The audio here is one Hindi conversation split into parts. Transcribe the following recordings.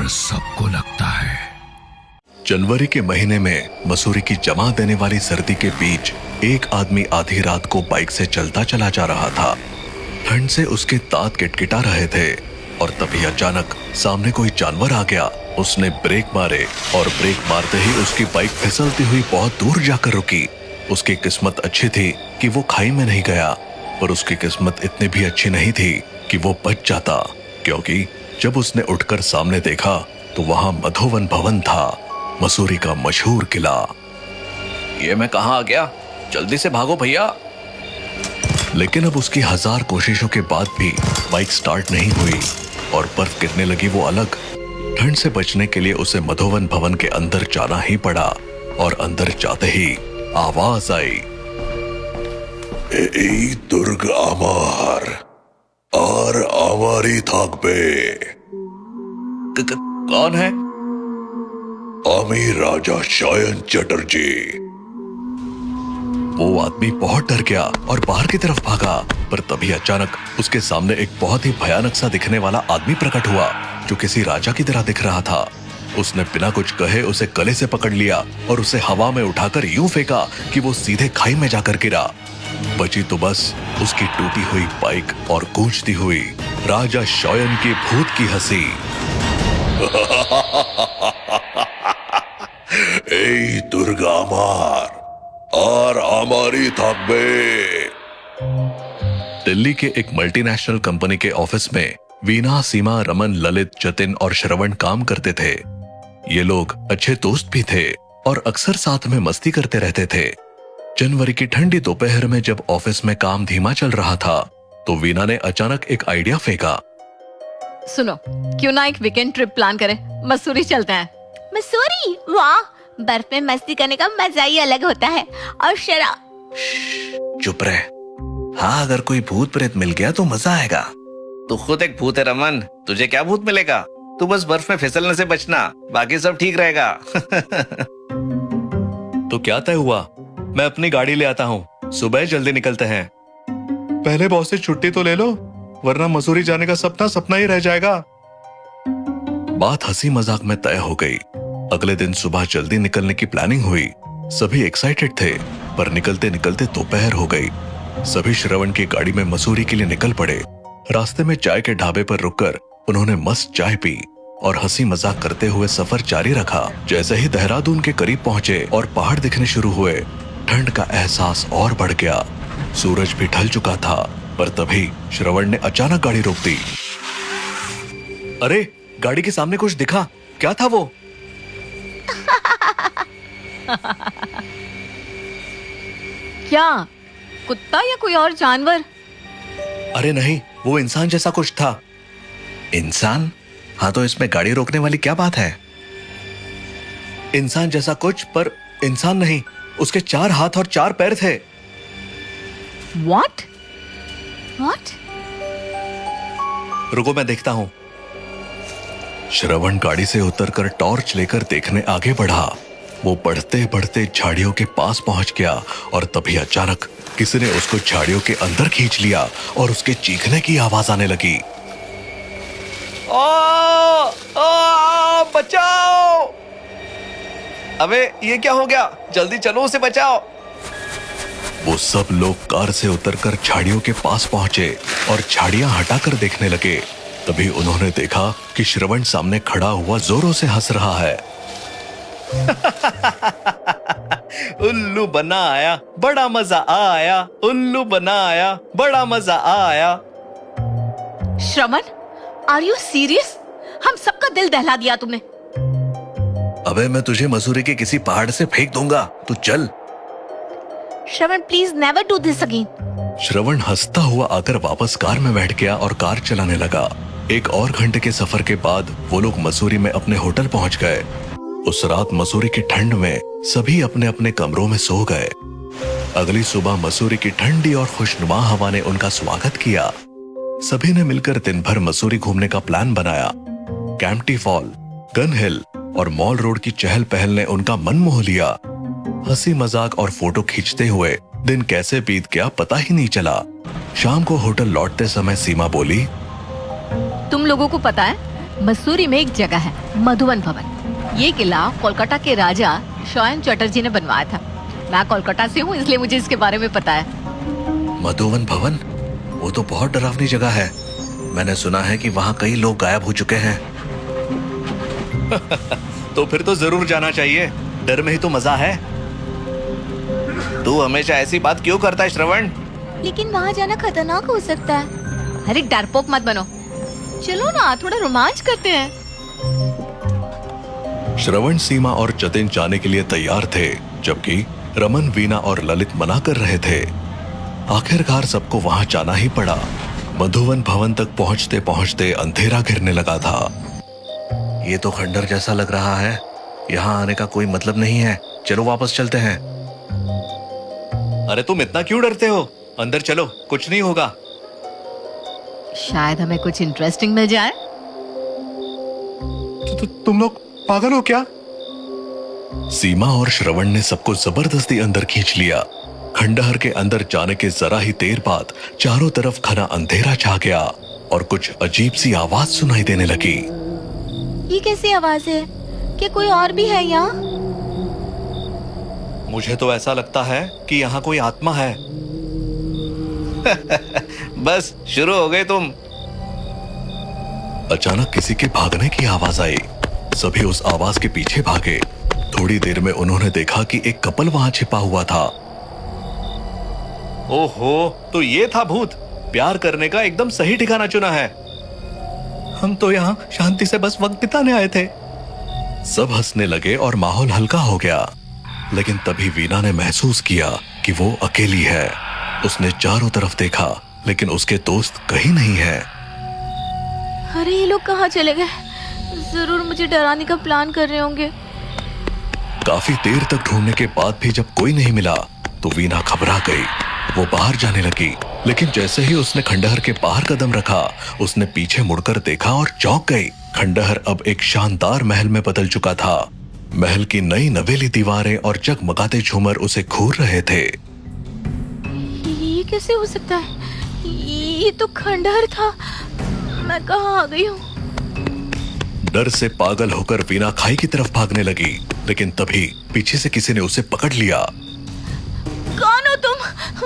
डर सबको लगता है। जनवरी के महीने में मसूरी की जमा देने वाली सर्दी के बीच एक आदमी आधी रात को बाइक से चलता चला जा रहा था। ठंड से उसके दांत किटकिटा रहे थे और तभी अचानक सामने कोई जानवर आ गया। उसने ब्रेक मारे और ब्रेक मारते ही उसकी बाइक फिसलती हुई बहुत दूर जाकर रुकी। उसकी किस्मत अच्छी थी कि वो खाई में नहीं गया, पर उसकी किस्मत इतनी भी अच्छी नहीं थी कि वो बच जाता, क्योंकि जब उसने उठकर सामने देखा तो वहां मधोवन भवन था, मसूरी का मशहूर किला। ये मैं कहाँ आ गया? जल्दी से भागो भैया। लेकिन अब उसकी 1000 कोशिशों के बाद भी बाइक स्टार्ट नहीं हुई और बर्फ गिरने लगी वो अलग। ठंड से बचने के लिए उसे मधोवन भवन के अंदर जाना ही पड़ा और अंदर जाते ही आवाज आई, এই দুর্গ আমার আর আমারই থাকবে। कौन है? আমি राजा शयन चटर्जी। वो आदमी बहुत डर गया और बाहर की तरफ भागा, पर तभी अचानक उसके सामने एक बहुत ही भयानक सा दिखने वाला आदमी प्रकट हुआ जो किसी राजा की तरह दिख रहा था। उसने बिना कुछ कहे उसे गले से पकड़ लिया और उसे हवा में उठाकर यूं फेंका कि वो सीधे खाई में जाकर गिरा। बची तो बस उसकी टूटी हुई बाइक और गूंजती हुई राजा शयन की भूत की हंसी। এই দুর্গা আমার और हमारी थाकबे। दिल्ली के एक मल्टीनेशनल कंपनी के ऑफिस में वीना, सीमा, रमन, ललित, जतिन और श्रवण काम करते थे। ये लोग अच्छे दोस्त भी थे और अक्सर साथ में मस्ती करते रहते थे। जनवरी की ठंडी दोपहर में जब ऑफिस में काम धीमा चल रहा था तो वीना ने अचानक एक आइडिया फेंका। सुनो, क्यों ना एक वीकेंड ट्रिप प्लान करें, मसूरी चलते हैं। मसूरी? वाह, बर्फ में मस्ती करने का मजा ही अलग होता है। और शराब। चुप रहे। हाँ, अगर कोई भूत प्रेत मिल गया तो मजा आएगा। तू खुद एक भूत है रमन, तुझे क्या भूत मिलेगा? तू बस बर्फ में फिसलने से बचना, बाकी सब ठीक रहेगा। तो क्या तय हुआ? मैं अपनी गाड़ी ले आता हूँ, सुबह जल्दी निकलते हैं। पहले बॉस से छुट्टी तो ले लो, वरना मसूरी जाने का सपना सपना ही रह जाएगा। बात हंसी मजाक में तय हो गई। अगले दिन सुबह जल्दी निकलने की प्लानिंग हुई। सभी एक्साइटेड थे, पर निकलते निकलते दोपहर हो गई। सभी श्रवण की गाड़ी में मसूरी के लिए निकल पड़े। रास्ते में चाय के ढाबे पर रुककर उन्होंने मस्त चाय पी और हंसी मजाक करते हुए सफर जारी रखा। जैसे ही देहरादून के करीब पहुंचे और पहाड़ दिखने शुरू हुए, ठंड का एहसास और बढ़ गया। सूरज भी ढल चुका था, पर तभी श्रवण ने अचानक गाड़ी रोक दी। अरे, गाड़ी के सामने कुछ दिखा, क्या था वो? क्या कुत्ता या कोई और जानवर? अरे नहीं, वो इंसान जैसा कुछ था। इंसान? हाँ, तो इसमें गाड़ी रोकने वाली क्या बात है? इंसान जैसा कुछ, पर इंसान नहीं। उसके 4 हाथ और 4 पैर थे। What? What? रुको, मैं देखता हूं। श्रवण गाड़ी से उतरकर टॉर्च लेकर देखने आगे बढ़ा। वो बढ़ते बढ़ते झाड़ियों के पास पहुंच गया और तभी अचानक किसी ने उसको झाड़ियों के अंदर खींच लिया और उसके चीखने की आवाज आने लगी। बचाओ! अबे, ये क्या हो गया? जल्दी चलो, उसे बचाओ। वो सब लोग कार से उतरकर झाड़ियों के पास पहुंचे और झाड़ियां हटाकर देखने लगे। तभी उन्होंने देखा कि श्रवण सामने खड़ा हुआ जोरों से हंस रहा है। उल्लू बना आया, बड़ा मजा आया। उल्लू बना आया, बड़ा मजा आया। श्रवण, आर यू सीरियस? हम सबका दिल दहला दिया तुमने। अबे, मैं तुझे मसूरी के किसी पहाड़ से फेंक दूंगा, तू चल। Shravan, please never do this again. Shravan हंसता हुआ आकर वापस कार में बैठ गया और कार चलाने लगा। 1 और घंटे के सफर के बाद वो लोग मसूरी में अपने होटल पहुंच गए। उस रात मसूरी की ठंड में सभी अपने अपने कमरों में सो गए। अगली सुबह मसूरी की ठंडी और खुशनुमा हवा ने उनका स्वागत किया। सभी ने मिलकर दिन भर मसूरी घूमने का प्लान बनाया। कैंपटी फॉल, गन हिल और मॉल रोड की चहल पहल ने उनका मन मोह लिया। हंसी मजाक और फोटो खींचते हुए दिन कैसे बीत गया पता ही नहीं चला। शाम को होटल लौटते समय सीमा बोली, तुम लोगों को पता है मसूरी में एक जगह है मधुवन भवन। ये किला कोलकाता के राजा शयन चटर्जी ने बनवाया था। मैं कोलकाता से हूँ, इसलिए मुझे इसके बारे में पता है। मधुवन भवन? वो तो बहुत डरावनी जगह है। मैंने सुना है कि वहाँ कई लोग गायब हो चुके हैं। तो फिर तो जरूर जाना चाहिए, डर में ही तो मजा है। तू हमेशा ऐसी बात क्यों करता है श्रवण? लेकिन वहाँ जाना खतरनाक हो सकता है। अरे डरपोक मत बनो, चलो ना थोड़ा रोमांच करते हैं। श्रवण, सीमा और जतिन जाने के लिए तैयार थे, जबकि रमन, वीना और ललित मना कर रहे थे। आखिरकार सबको वहां जाना ही पड़ा। मधुवन भवन तक पहुंचते पहुंचते अंधेरा घिरने लगा था। ये तो खंडर जैसा लग रहा है, यहाँ आने का कोई मतलब नहीं है। चलो वापस चलते हैं। अरे तुम इतना क्यों डरते हो? अंदर चलो, कुछ नहीं होगा। शायद हमें कुछ इंटरेस्टिंग मिल जाए। तुम लोग पागल हो क्या? सीमा और श्रवण ने सबको जबरदस्ती अंदर खींच लिया। खंडहर के अंदर जाने के जरा ही देर बाद चारों तरफ घना अंधेरा छा गया और कुछ अजीब सी आवाज सुनाई देने लगी। ये कैसी आवाज है? क्या कोई और भी है यहाँ? मुझे तो ऐसा लगता है कि यहाँ कोई आत्मा है। बस शुरू हो गए तुम। अचानक किसी के भागने की आवाज आई। सभी उस आवाज के पीछे भागे। थोड़ी देर में उन्होंने देखा कि एक कपल वहां छिपा हुआ था। ओहो, तो ये था भूत। प्यार करने का एकदम सही ठिकाना चुना है। हम तो यहाँ शांति से बस वक्त बिताने आए थे। सब हंसने लगे और माहौल हल्का हो गया। लेकिन तभी वीना ने महसूस किया कि वो अकेली है। उसने चारों तरफ देखा, लेकिन उसके दोस्त कहीं नहीं है। अरे ये लोग कहाँ चले गए? जरूर मुझे डराने का प्लान कर रहे होंगे। काफी देर तक ढूंढने के बाद भी जब कोई नहीं मिला तो वीना घबरा गई। वो बाहर जाने लगी, लेकिन जैसे ही उसने खंडहर के बाहर कदम रखा, उसने पीछे मुड़कर देखा और चौंक गई। खंडहर अब एक शानदार महल में बदल चुका था। महल की नई नवेली दीवारें और जगमगाते झूमर उसे घूर रहे थे। ये कैसे हो सकता है? ये तो खंडहर था। मैं कहाँ आ गई हूँ? डर से पागल होकर वीना खाई की तरफ भागने लगी, लेकिन तभी पीछे से किसी ने उसे पकड़ लिया। कौन हो तुम?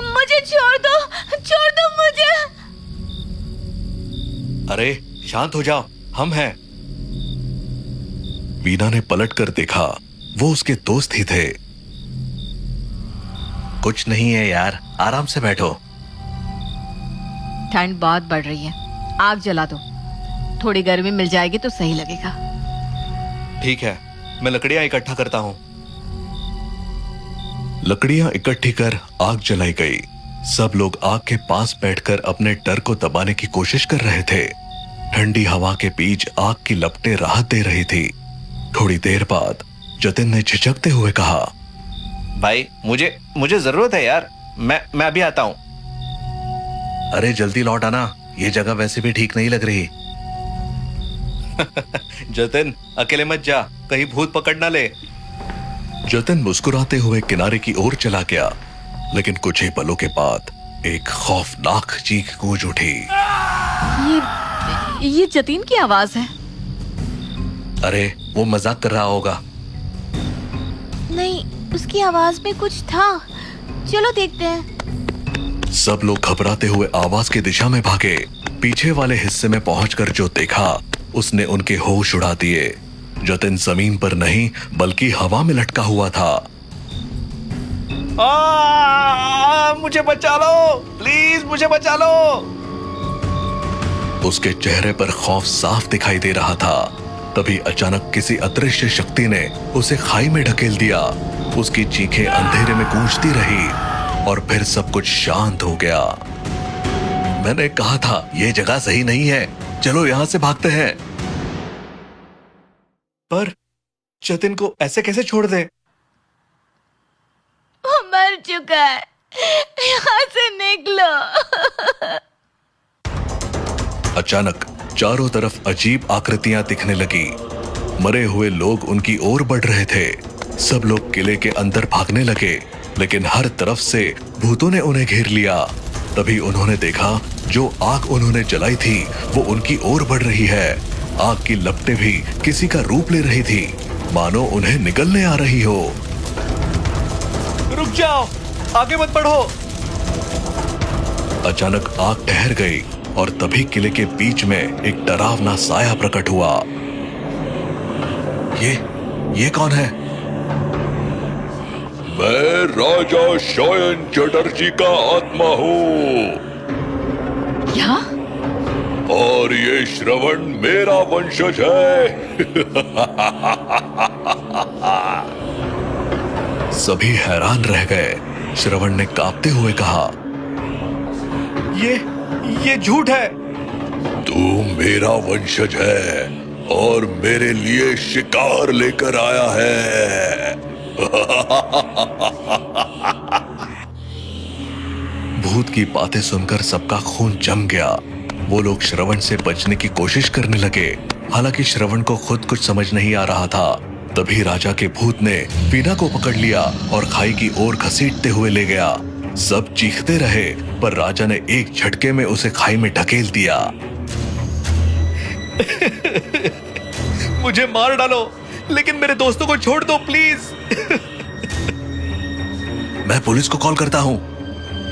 मुझे छोड़ दो मुझे। अरे शांत हो जाओ, हम हैं। वीना ने पलट कर देखा, वो उसके दोस्त ही थे। कुछ नहीं है यार, आराम से बैठो। ठंड बहुत बढ़ रही है, आग जला दो। थोड़ी गर्मी मिल जाएगी तो सही लगेगा। ठीक है, मैं लकड़ियां इकट्ठा करता हूँ। लकड़ियां इकट्ठी कर आग जलाई गई। सब लोग आग के पास बैठकर अपने डर को दबाने की कोशिश कर रहे थे। ठंडी हवा के बीच आग की लपटें राहत दे रही थी। थोड़ी देर बाद जतिन ने झिझकते हुए कहा, भाई मुझे जरूरत है यार, मैं अभी आता हूँ। अरे जल्दी लौट आना, ये जगह वैसे भी ठीक नहीं लग रही। जतिन, अकेले मत जा, कहीं भूत पकड़ ना ले। जतिन मुस्कुराते हुए किनारे की ओर चला गया, लेकिन कुछ ही पलों के बाद एक खौफनाक चीख गूंज उठी। ये जतीन की आवाज है। अरे वो मजाक कर रहा होगा। नहीं, उसकी आवाज में कुछ था। चलो देखते हैं। सब लोग घबराते हुए आवाज की दिशा में भागे। पीछे वाले हिस्से में पहुंचकर जो देखा, उसने उनके होश उड़ा दिए। जतिन जमीन पर नहीं बल्कि हवा में लटका हुआ था। मुझे बचा लो, प्लीज मुझे बचा लो। उसके चेहरे पर खौफ साफ दिखाई दे रहा था। तभी अचानक किसी अदृश्य शक्ति ने उसे खाई में ढकेल दिया। उसकी चीखें अंधेरे में गूंजती रही और फिर सब कुछ शांत हो गया। मैंने कहा था ये जगह सही नहीं है, चलो यहां से भागते हैं। पर जतिन को ऐसे कैसे छोड़ दे? वो मर चुका है, यहाँ से निकलो। अचानक चारों तरफ अजीब आकृतियां दिखने लगी। मरे हुए लोग उनकी ओर बढ़ रहे थे। सब लोग किले के अंदर भागने लगे, लेकिन हर तरफ से भूतों ने उन्हें घेर लिया। तभी उन्होंने देखा जो आग उन्होंने जलाई थी वो उनकी ओर बढ़ रही है। आग की लपटें भी किसी का रूप ले रही थी, मानो उन्हें निगलने आ रही हो। रुक जाओ, आगे मत बढ़ो। अचानक आग ठहर गई और तभी किले के बीच में एक डरावना साया प्रकट हुआ। ये कौन है? मैं राजा शयन चटर्जी का आत्मा हूँ क्या? और ये श्रवण मेरा वंशज है। सभी हैरान रह गए। श्रवण ने कांपते हुए कहा, ये झूठ है। तू मेरा वंशज है और मेरे लिए शिकार लेकर आया है। भूत की बातें सुनकर सबका खून जम गया। वो लोग श्रवण से बचने की कोशिश करने लगे, हालांकि श्रवण को खुद कुछ समझ नहीं आ रहा था। तभी राजा के भूत ने वीणा को पकड़ लिया और खाई की ओर घसीटते हुए ले गया। सब चीखते रहे, पर राजा ने एक झटके में उसे खाई में ढकेल दिया। मुझे मार डालो, लेकिन मेरे दोस्तों को छोड़ दो प्लीज। मैं पुलिस को कॉल करता हूँ।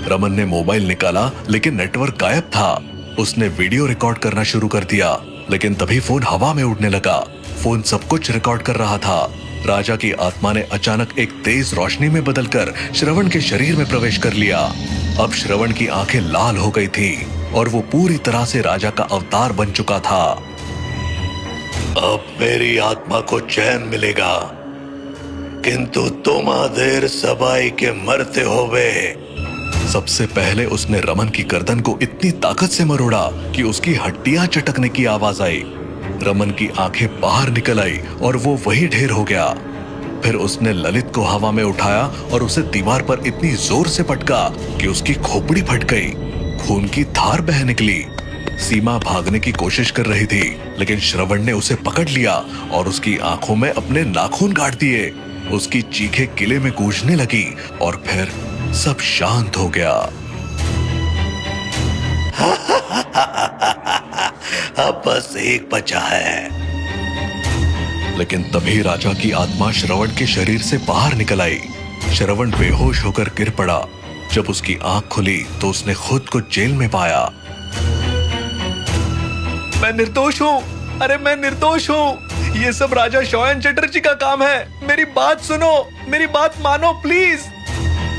रमन ने मोबाइल निकाला, लेकिन नेटवर्क गायब था। उसने वीडियो रिकॉर्ड करना शुरू कर दिया, लेकिन तभी फोन हवा में उड़ने लगा। फोन सब कुछ रिकॉर्ड कर रहा था। राजा की आत्मा ने अचानक एक तेज रोशनी में बदलकर श्रवण के शरीर में प्रवेश कर लिया। अब श्रवण की आंखें लाल हो गई थी और वो पूरी तरह से राजा का अवतार बन चुका था। अब मेरी आत्मा को चैन मिलेगा, किंतु तुम देर सबाई के मरते होवे। सबसे पहले उसने रमन की गर्दन को इतनी ताकत से मरोड़ा कि उसकी हड्डियां चटकने की आवाज आई। रमन की आंखें बाहर निकल आई और वो वही ढेर हो गया। फिर उसने ललित को हवा में उठाया और उसे दीवार पर इतनी जोर से पटका कि उसकी खोपड़ी फट गई। खून की धार बह निकली। सीमा भागने की कोशिश कर रही थी, लेकिन श्रवण ने उसे पकड़ लिया और उसकी आंखों में अपने नाखून गाड़ दिए। उसकी चीखें किले में गूंजने लगी और फिर सब शांत हो गया। अब बस एक बचा है। लेकिन तभी राजा की आत्मा श्रवण के शरीर से बाहर निकल आई। श्रवण बेहोश होकर गिर पड़ा। जब उसकी आंख खुली तो उसने खुद को जेल में पाया। मैं निर्दोष हूँ। अरे मैं निर्दोष हूँ। ये सब राजा शयन चटर्जी का काम है। मेरी बात सुनो, मेरी बात मानो प्लीज।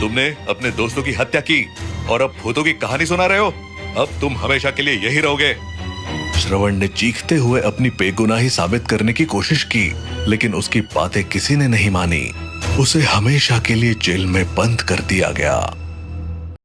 तुमने अपने दोस्तों की हत्या की और अब भूतों की कहानी सुना रहे हो। अब तुम हमेशा के लिए यही रहोगे। श्रवण ने चीखते हुए अपनी बेगुनाही साबित करने की कोशिश की, लेकिन उसकी बातें किसी ने नहीं मानी। उसे हमेशा के लिए जेल में बंद कर दिया गया।